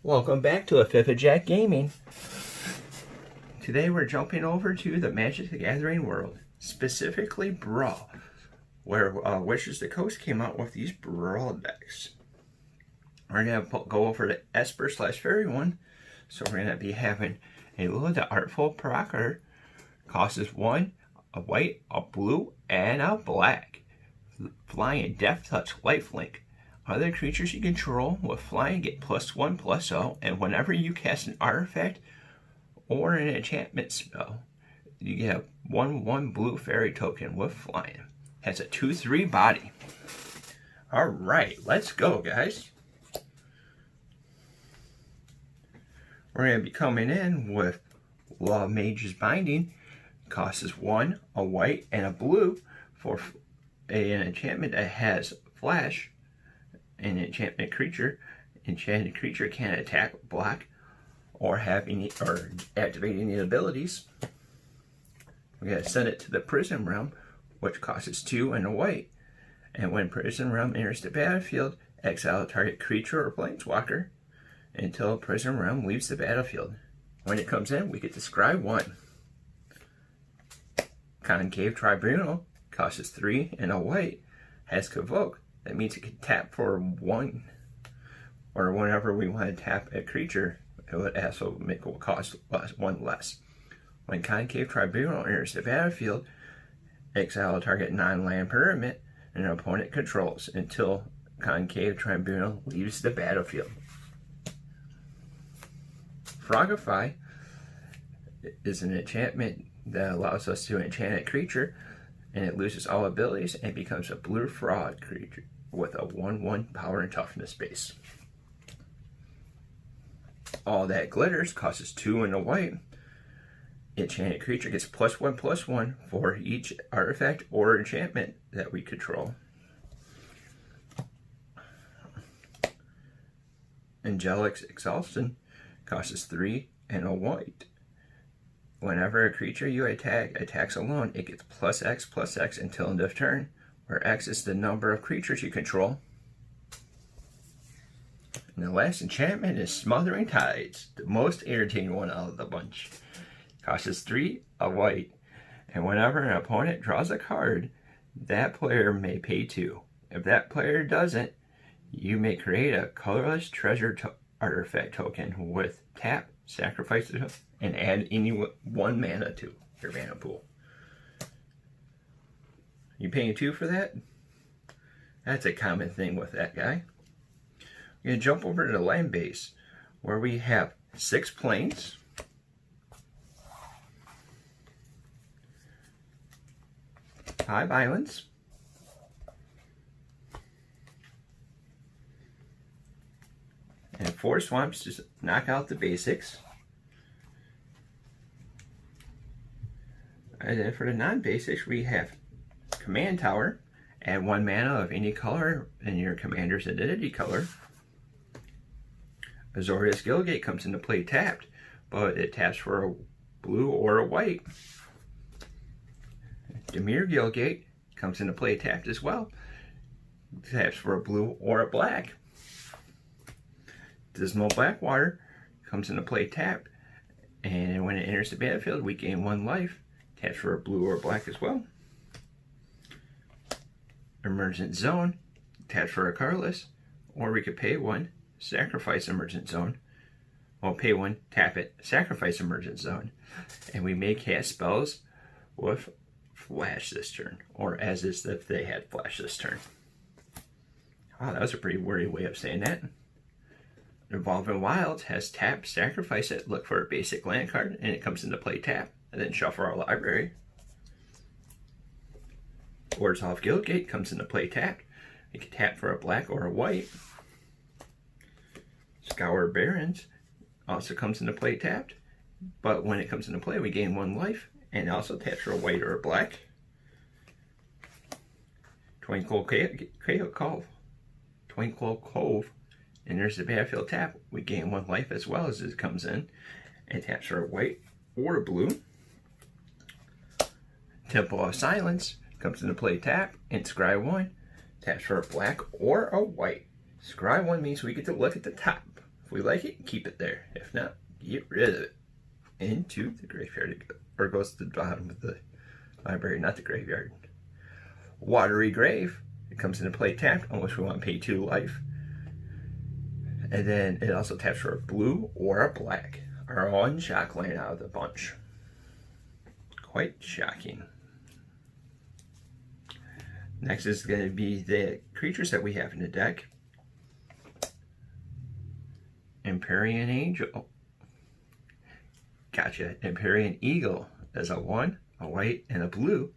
Welcome back to a Fifth of Jack Gaming. Today we're jumping over to the Magic the Gathering world, specifically Brawl, where Wizards of the Coast came out with these Brawl decks. We're going to go over the Esper/Faerie one, so we're going to be having a Lula the Artful Provocateur. Costs 1, a white, a blue, and a black. Flying Death Touch Lifelink. Other creatures you control with flying get +1/+0, and whenever you cast an artifact or an enchantment spell, you get a 1/1 blue fairy token with flying. Has a 2/3 body. Alright, let's go, guys. We're going to be coming in with Law of Mage's Binding. Costs 1, a white, and a blue for an enchantment that has Flash. An enchanted creature can attack, block, or activate any abilities. We gotta send it to the Prison Realm, which costs 2 and a white. And when Prison Realm enters the battlefield, exile a target creature or planeswalker until Prison Realm leaves the battlefield. When it comes in, we get to scry 1. Concave Tribunal costs 3 and a white, has Convoke. That means it can tap for 1, or whenever we want to tap a creature, it would also make it cost 1 less. When Concave Tribunal enters the battlefield, exile a target non-land permanent an opponent controls until Concave Tribunal leaves the battlefield. Frogify is an enchantment that allows us to enchant a creature, and it loses all abilities and becomes a blue frog creature with a 1/1 power and toughness base. All That Glitters costs 2 and a white. Enchanted creature gets +1/+1 for each artifact or enchantment that we control. Angelic Exhaustion costs 3 and a white. Whenever a creature you attacks alone, it gets +X/+X until end of turn, where X is the number of creatures you control. And the last enchantment is Smothering Tides, the most irritating one out of the bunch. Costs 3, a white, and whenever an opponent draws a card, that player may pay 2. If that player doesn't, you may create a colorless treasure artifact token with tap, sacrifice it, and add any 1 mana to your mana pool. You paying 2 for that? That's a common thing with that guy. We're going to jump over to the land base, where we have 6 planes, 5 islands, and 4 swamps to knock out the basics. And then for the non-basics, we have Command Tower, add 1 mana of any color in your commander's identity color. Azorius Guildgate comes into play tapped, but it taps for a blue or a white. Dimir Guildgate comes into play tapped as well. Taps for a blue or a black. Dismal Blackwater comes into play tapped, and when it enters the battlefield, we gain 1 life. Taps for a blue or black as well. Emergent Zone, taps for a colorless, or we could pay 1, sacrifice Emergent Zone. Well, pay 1, tap it, sacrifice Emergent Zone. And we may cast spells with Flash this turn, or as if they had Flash this turn. Wow, that was a pretty wordy way of saying that. Evolving Wilds has tap, sacrifice it, look for a basic land card, and it comes into play tap, and then shuffle our library. Orzhov Guildgate comes into play tapped. We can tap for a black or a white. Scour Barrens also comes into play tapped, but when it comes into play, we gain 1 life, and also taps for a white or a black. Twinkle Cove enters the battlefield tap. We gain 1 life as well as it comes in, and taps for a white or a blue. Temple of Silence comes into play tap, and scry 1, taps for a black or a white. Scry 1 means we get to look at the top If we like it, keep it there. If not, get rid of it. Into the graveyard, or goes to the bottom of the library, not the graveyard. Watery Grave. It comes into play tapped, unless we want to pay 2 life. And then it also taps for a blue or a black. Our one shock land out of the bunch. Quite shocking. Next is going to be the creatures that we have in the deck. Empyrean Angel. Gotcha. Empyrean Eagle is a 1, a white, and a blue.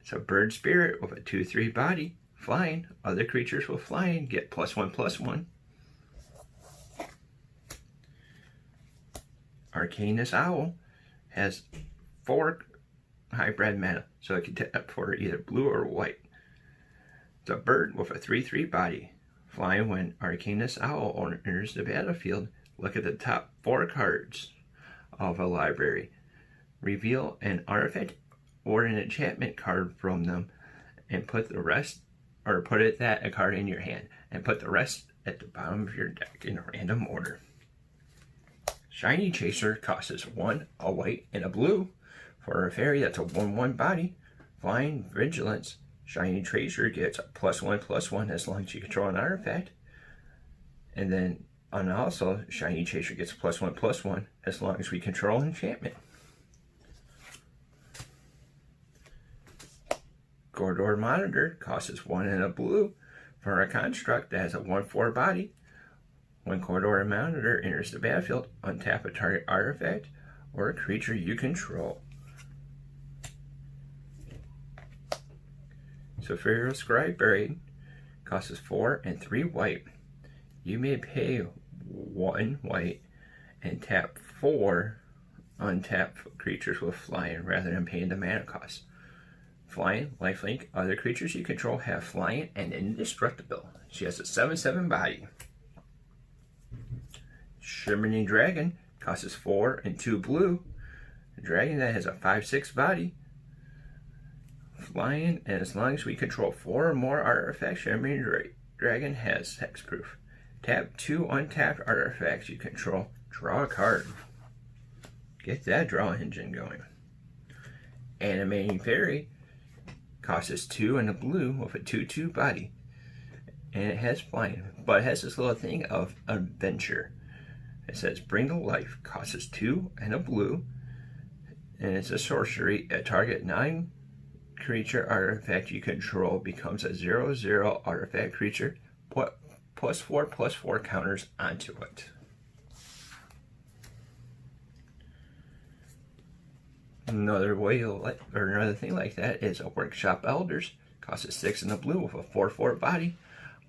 It's a bird spirit with a 2/3 body. Flying. Other creatures with flying get +1/+1. Arcanist Owl has 4 hybrid mana, so it can tap for either blue or white. It's a bird with a 3/3 body. Flying. When Arcanist Owl enters the battlefield, look at the top 4 cards of a library. Reveal an artifact or an enchantment card from them, and put the rest, or put a card in your hand, and put the rest at the bottom of your deck in a random order. Shiny Chaser costs 1, a white, and a blue. For a fairy, that's a 1/1 body. Flying. Vigilance. Shiny Chaser gets a +1/+1 as long as you control an artifact. And then, also, Shiny Chaser gets +1/+1 as long as we control enchantment. Gordor Monitor costs 1 and a blue. For a construct that has a 1/4 body. When Gordor Monitor enters the battlefield, untap a target artifact or a creature you control. Faerie Scribe costs 4 and 3 white. You may pay 1 white and tap 4 untap creatures with flying rather than paying the mana cost. Flying, lifelink, other creatures you control have flying and indestructible. She has a 7/7 body. Shimmering Dragon costs 4 and 2 blue. A dragon that has a 5/6 body. Flying, and as long as we control 4 or more artifacts, Shimmering Dragon has hexproof. Tap 2 untapped artifacts you control. Draw a card. Get that draw engine going. Animating Fairy costs 2 and a blue with a 2/2 body. And it has flying, but it has this little thing of adventure. It says Bring to Life, costs 2 and a blue. And it's a sorcery. A target 9 creature artifact you control becomes a 0/0 artifact creature. Put +4/+4 counters onto it. Another way or another thing like that is a Workshop Elders. Costs 6 and a blue with a 4/4 body.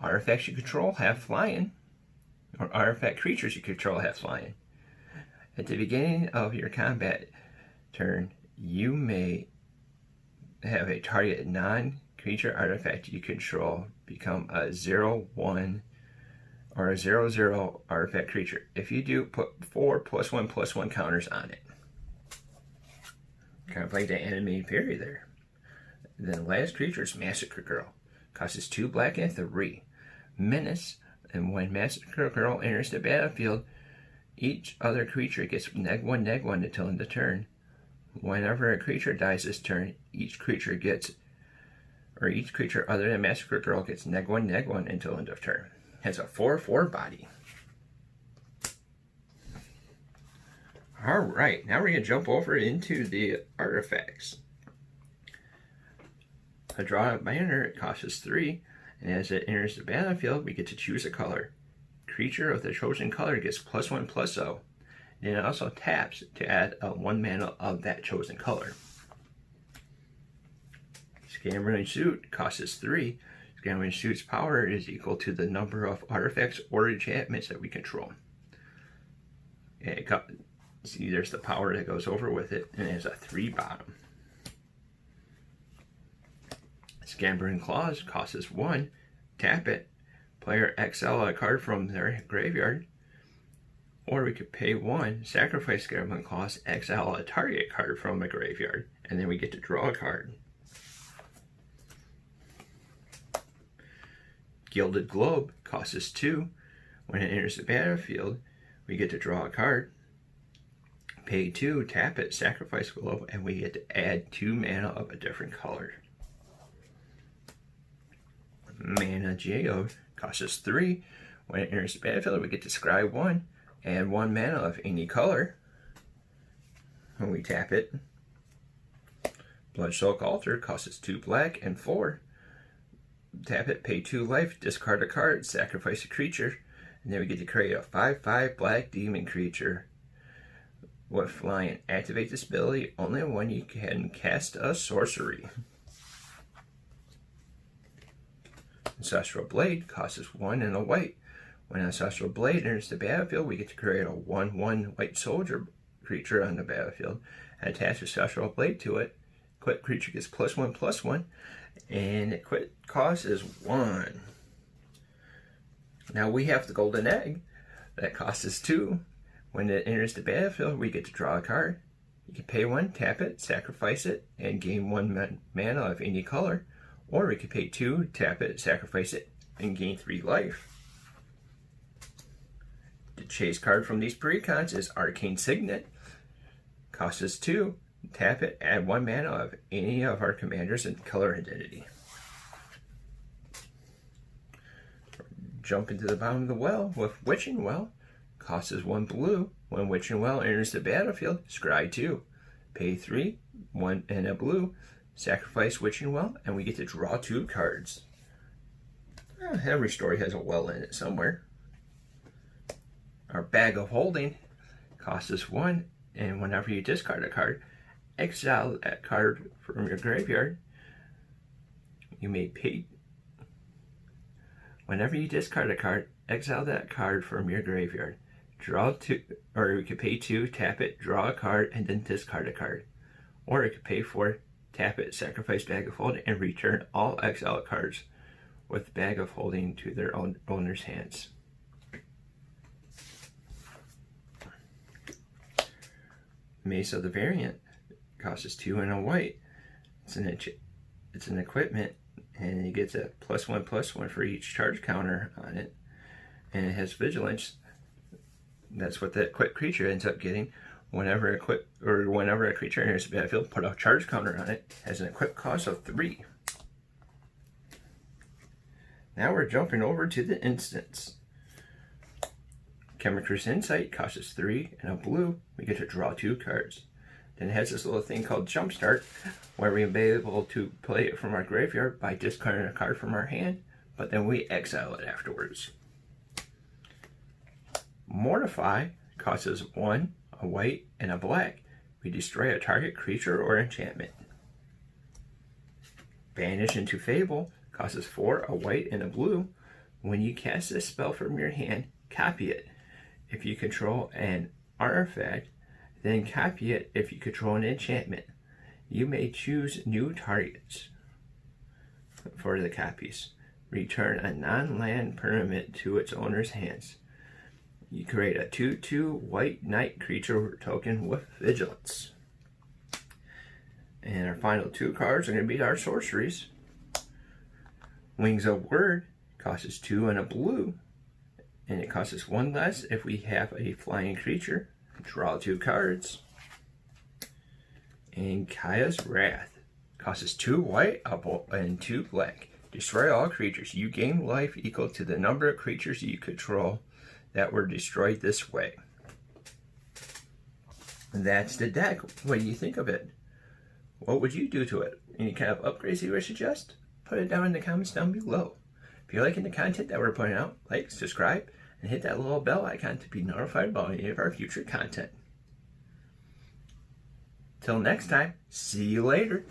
Artifacts you control have flying, or artifact creatures you control have flying. At the beginning of your combat turn, you may have a target non-creature artifact you control become a 0/1 or a 0/0 artifact creature. If you do, put 4 +1/+1 counters on it. Kind of like the animated fairy there. And then last creature is Massacre Girl. Costs 2 black and 3. Menace, and when Massacre Girl enters the battlefield, each other creature gets -1/-1 until end of turn. Whenever a creature dies this turn, each creature other than Massacre Girl gets -1/-1 until end of turn. Has a 4/4 body. Alright, now we're going to jump over into the artifacts. A Draw a Banner, it costs 3, and as it enters the battlefield, we get to choose a color. Creature of the chosen color gets +1/+0. And it also taps to add a 1 mana of that chosen color. Scammering Suit costs 3. Scammering Suit's power is equal to the number of artifacts or enchantments that we control. See, there's the power that goes over with it, and it has a 3 bottom. Scampering Claws costs 1. Tap it. Player exile a card from their graveyard. Or we could pay 1, sacrifice Scampering Claws, exile a target card from a graveyard, and then we get to draw a card. Gilded Globe costs 2. When it enters the battlefield, we get to draw a card, pay 2, tap it, sacrifice below, and we get to add 2 mana of a different color. Mana Geode costs us 3. When it enters the battlefield, we get to scry 1, add 1 mana of any color. When we tap it, Bloodsoak Altar costs us 2 black and 4. Tap it, pay 2 life, discard a card, sacrifice a creature, and then we get to create a 5/5 black demon creature with flying. Activate this ability only when you can cast a sorcery. Ancestral Blade costs us 1 and a white. When Ancestral Blade enters the battlefield, we get to create a 1/1 white soldier creature on the battlefield and attach Ancestral Blade to it. Equipped creature gets +1/+1, and equipped cost is 1. Now we have the Golden Egg that costs us 2. When it enters the battlefield, we get to draw a card. You can pay 1, tap it, sacrifice it, and gain 1 mana of any color. Or we can pay 2, tap it, sacrifice it, and gain 3 life. The chase card from these precons is Arcane Signet. Costs us 2. Tap it, add 1 mana of any of our commanders and color identity. Jump into the bottom of the well with Witching Well. Costs us 1 blue. When Witching Well enters the battlefield, scry 2. Pay 3, 1 and a blue. Sacrifice Witching Well, and we get to draw 2 cards. Every story has a well in it somewhere. Our Bag of Holding costs us 1, and whenever you discard a card, exile that card from your graveyard. You may pay. Whenever you discard a card, exile that card from your graveyard. Draw 2, or you could pay 2, tap it, draw a card, and then discard a card. Or you could pay 4, tap it, sacrifice Bag of Holding, and return all exiled cards with Bag of Holding to their owner's hands. Mace of the Variant costs us 2 and a white. It's an equipment, and it gets a +1/+1 for each charge counter on it, and it has vigilance. That's what the equipped creature ends up getting. Whenever a creature enters the battlefield, put a charge counter on it. Has an equipped cost of 3. Now we're jumping over to the instants. Chemiker's Insight costs us 3 and a blue. We get to draw 2 cards. Then it has this little thing called Jumpstart, where we'll be able to play it from our graveyard by discarding a card from our hand, but then we exile it afterwards. Mortify costs us 1, a white, and a black. We destroy a target creature or enchantment. Banish into Fable costs us 4, a white, and a blue. When you cast this spell from your hand, copy it. If you control an artifact, then copy it if you control an enchantment. You may choose new targets for the copies. Return a non-land permanent to its owner's hands. You create a 2/2 white knight creature token with vigilance. And our final 2 cards are going to be our sorceries. Wings of Word costs us 2 and a blue. And it costs us 1 less if we have a flying creature. Draw 2 cards. And Kaya's Wrath costs us 2 white, and 2 black. Destroy all creatures. You gain life equal to the number of creatures you control that were destroyed this way. And that's the deck. What do you think of it? What would you do to it? Any kind of upgrades you would suggest? Put it down in the comments down below. If you're liking the content that we're putting out, like, subscribe, and hit that little bell icon to be notified about any of our future content. Till next time, see you later.